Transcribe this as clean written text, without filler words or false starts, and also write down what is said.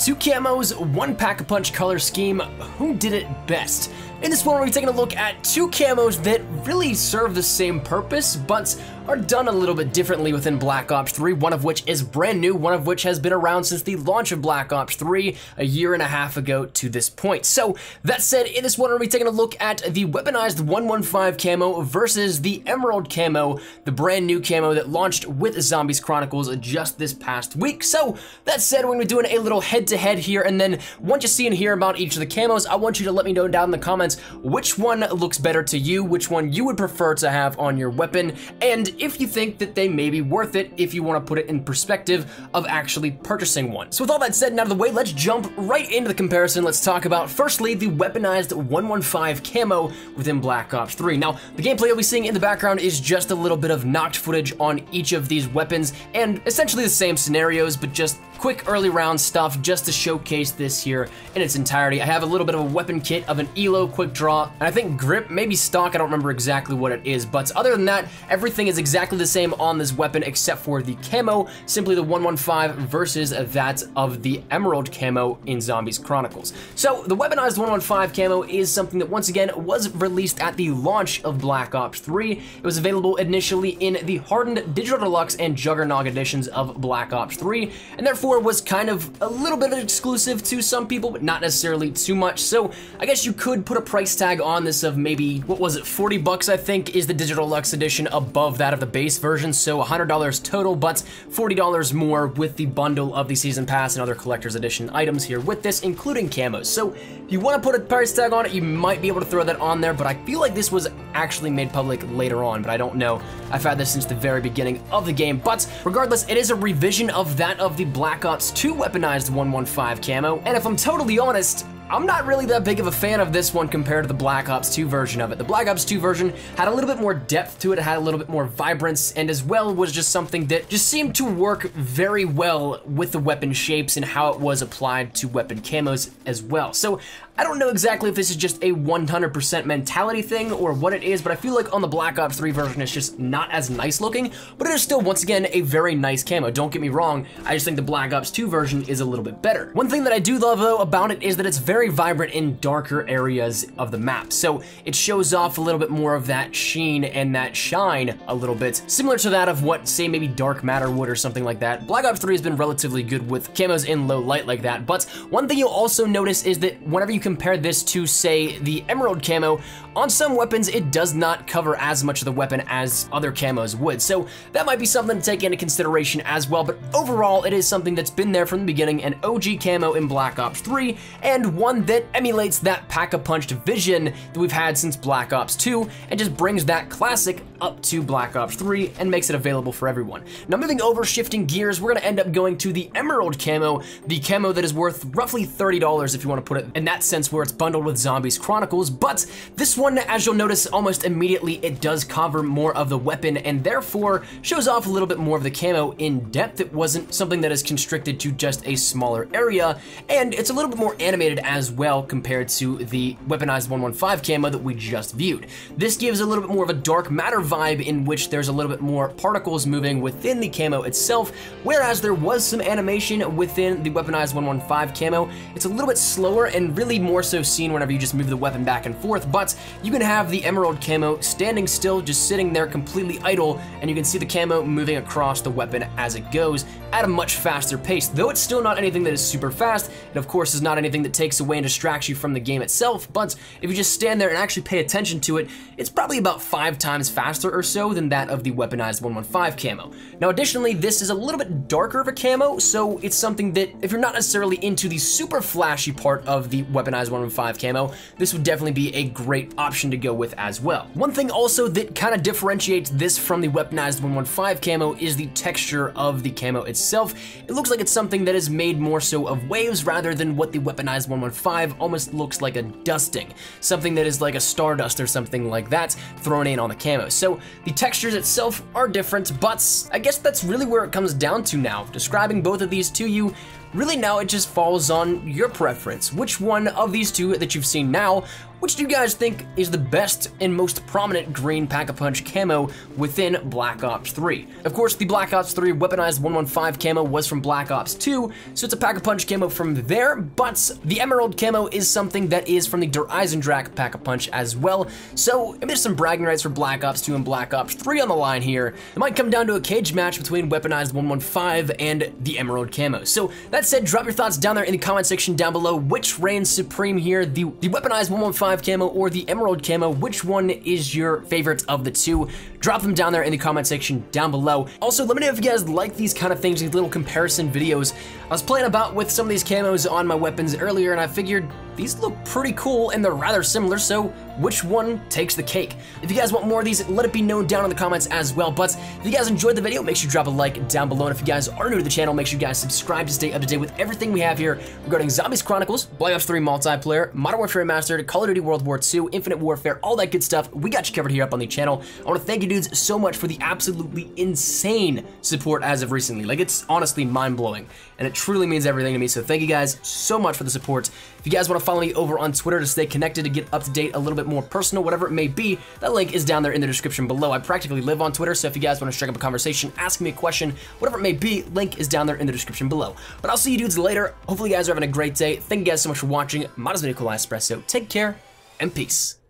Two camos, one pack-a-punch color scheme, who did it best? In this one, we're taking a look at two camos that really serve the same purpose, but are done a little bit differently within Black Ops 3, one of which is brand new, one of which has been around since the launch of Black Ops 3 a year and a half ago to this point. So, that said, in this one, we're taking a look at the weaponized 115 camo versus the Emerald camo, the brand new camo that launched with Zombies Chronicles just this past week. So, that said, we're going to be doing a little head-to-head here, and then once you see and hear about each of the camos, I want you to let me know down in the comments which one looks better to you, which one you would prefer to have on your weapon, and if you think that they may be worth it if you want to put it in perspective of actually purchasing one. So with all that said and out of the way, let's jump right into the comparison. Let's talk about, firstly, the weaponized 115 camo within Black Ops 3. Now, the gameplay you'll be seeing in the background is just a little bit of knocked footage on each of these weapons, and essentially the same scenarios, but just quick early round stuff just to showcase this here in its entirety. I have a little bit of a weapon kit of an ELO quick draw, and I think grip, maybe stock, I don't remember exactly what it is, but other than that, everything is exactly the same on this weapon except for the camo, simply the 115 versus that of the Emerald camo in Zombies Chronicles. So the weaponized 115 camo is something that once again was released at the launch of Black Ops 3. It was available initially in the Hardened Digital Deluxe and Juggernaut editions of Black Ops 3, and therefore was kind of a little bit exclusive to some people, but not necessarily too much. So I guess you could put a price tag on this of maybe, what was it, 40 bucks I think is the Digital Deluxe edition above that of the base version, so $100 total, but $40 more with the bundle of the Season Pass and other Collector's Edition items here with this, including camos. So if you want to put a price tag on it, you might be able to throw that on there, but I feel like this was actually made public later on, but I don't know. I've had this since the very beginning of the game, but regardless, it is a revision of that of the Black Ops 2 weaponized 115 camo, and if I'm totally honest, I'm not really that big of a fan of this one compared to the Black Ops 2 version of it. The Black Ops 2 version had a little bit more depth to it, had a little bit more vibrance, and as well was just something that just seemed to work very well with the weapon shapes and how it was applied to weapon camos as well. So I don't know exactly if this is just a 100% mentality thing or what it is, but I feel like on the Black Ops 3 version it's just not as nice looking, but it is still, once again, a very nice camo. Don't get me wrong, I just think the Black Ops 2 version is a little bit better. One thing that I do love, though, about it is that it's very vibrant in darker areas of the map, so it shows off a little bit more of that sheen and that shine a little bit, similar to that of what, say, maybe Dark Matter would or something like that. Black Ops 3 has been relatively good with camos in low light like that, but one thing you'll also notice is that whenever you compare this to, say, the Emerald camo, on some weapons it does not cover as much of the weapon as other camos would, so that might be something to take into consideration as well, but overall it is something that's been there from the beginning, an OG camo in Black Ops 3, and one that emulates that pack-a-punched vision that we've had since Black Ops 2, and just brings that classic up to Black Ops 3 and makes it available for everyone. Now moving over, shifting gears, we're gonna end up going to the Emerald camo, the camo that is worth roughly $30 if you want to put it in that sense, where it's bundled with Zombies Chronicles, but this one, as you'll notice almost immediately, it does cover more of the weapon and therefore shows off a little bit more of the camo in depth. It wasn't something that is constricted to just a smaller area, and it's a little bit more animated as well compared to the weaponized 115 camo that we just viewed. This gives a little bit more of a Dark Matter vibe in which there's a little bit more particles moving within the camo itself, whereas there was some animation within the weaponized 115 camo. It's a little bit slower and really more so seen whenever you just move the weapon back and forth, but you can have the Emerald camo standing still, just sitting there completely idle, and you can see the camo moving across the weapon as it goes at a much faster pace. Though it's still not anything that is super fast, it of course is not anything that takes away and distracts you from the game itself, but if you just stand there and actually pay attention to it, it's probably about 5 times faster or so than that of the weaponized 115 camo. Now additionally, this is a little bit darker of a camo, so it's something that if you're not necessarily into the super flashy part of the weaponized 115 camo, this would definitely be a great option to go with as well. One thing also that kind of differentiates this from the weaponized 115 camo is the texture of the camo itself. It looks like it's something that is made more so of waves rather than what the weaponized 115 almost looks like, a dusting. Something that is like a stardust or something like that thrown in on the camo. So the textures itself are different, but I guess that's really where it comes down to now. Describing both of these to you, really now it just falls on your preference. Which one of these two that you've seen now, which do you guys think is the best and most prominent green Pack-a-Punch camo within Black Ops 3? Of course, the Black Ops 3 weaponized 115 camo was from Black Ops 2, so it's a Pack-a-Punch camo from there, but the Emerald camo is something that is from the Der Eisendrache Pack-a-Punch as well, so maybe there's some bragging rights for Black Ops 2 and Black Ops 3 on the line here. It might come down to a cage match between weaponized 115 and the Emerald camo. So that said, drop your thoughts down there in the comment section down below. Which reigns supreme here, the weaponized 115 camo or the Emerald camo? Which one is your favorite of the two? Drop them down there in the comment section down below. Also, let me know if you guys like these kind of things, these little comparison videos. I was playing about with some of these camos on my weapons earlier, and I figured these look pretty cool and they're rather similar, so which one takes the cake? If you guys want more of these, let it be known down in the comments as well. But if you guys enjoyed the video, make sure you drop a like down below. And if you guys are new to the channel, make sure you guys subscribe to stay up to date with everything we have here regarding Zombies Chronicles, Black Ops 3 multiplayer, Modern Warfare Remastered, Call of Duty World War II, Infinite Warfare, all that good stuff. We got you covered here up on the channel. I want to thank you dudes so much for the absolutely insane support as of recently. Like, it's honestly mind-blowing, and it truly means everything to me, so thank you guys so much for the support. If you guys want to follow me over on Twitter to stay connected, to get up to date, a little bit more personal, whatever it may be, that link is down there in the description below. I practically live on Twitter, so if you guys want to strike up a conversation, ask me a question, whatever it may be, link is down there in the description below. But I'll see you dudes later. Hopefully you guys are having a great day. Thank you guys so much for watching. Mod is Nikolai Espresso. Take care, and peace.